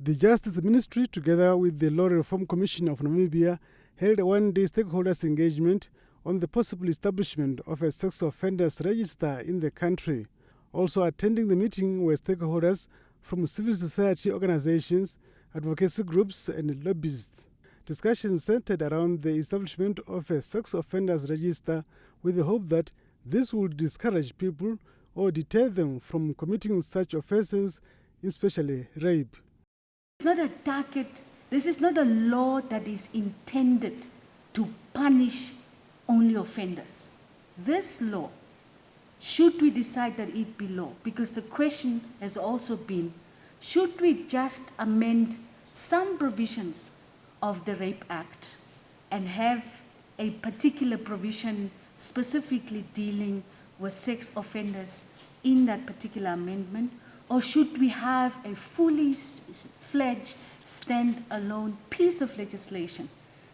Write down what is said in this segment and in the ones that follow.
The Justice Ministry, together with the Law Reform Commission of Namibia, held a one-day stakeholders engagement on the possible establishment of a sex offenders register in the country. Also attending the meeting were stakeholders from civil society organizations, advocacy groups and lobbyists. Discussions centered around the establishment of a sex offenders register with the hope that this would discourage people or deter them from committing such offenses, especially rape. It's not a target. This is not a law that is intended to punish only offenders. This law, should we decide that it be law, because the question has also been, should we just amend some provisions of the Rape Act and have a particular provision specifically dealing with sex offenders in that particular amendment, or should we have a fully fledged, stand-alone piece of legislation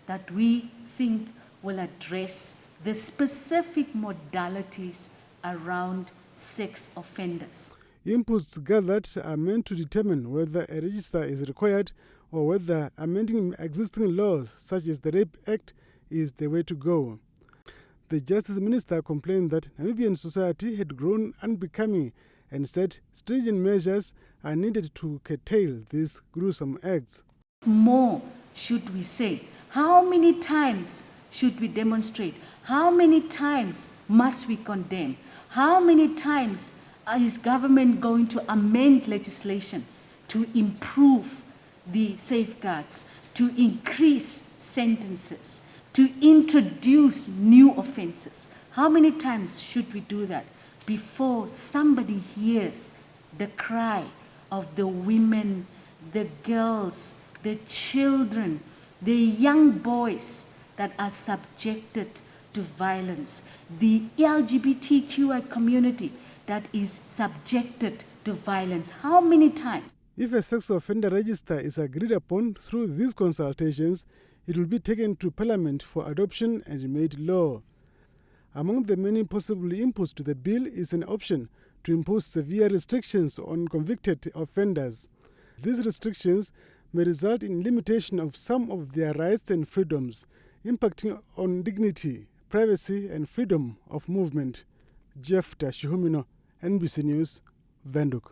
that we think will address the specific modalities around sex offenders? Inputs gathered are meant to determine whether a register is required or whether amending existing laws, such as the Rape Act, is the way to go. The Justice Minister complained that Namibian society had grown unbecoming and said stringent measures are needed to curtail these gruesome acts. More should we say? How many times should we demonstrate? How many times must we condemn? How many times is government going to amend legislation to improve the safeguards, to increase sentences, to introduce new offenses? How many times should we do that before somebody hears the cry of the women, the girls, the children, the young boys that are subjected to violence, the LGBTQI community that is subjected to violence? How many times? If a sex offender register is agreed upon through these consultations, it will be taken to Parliament for adoption and made law. Among the many possible inputs to the bill is an option to impose severe restrictions on convicted offenders. These restrictions may result in limitation of some of their rights and freedoms, impacting on dignity, privacy and freedom of movement. Jeff Tashihumino, NBC News, Windhoek.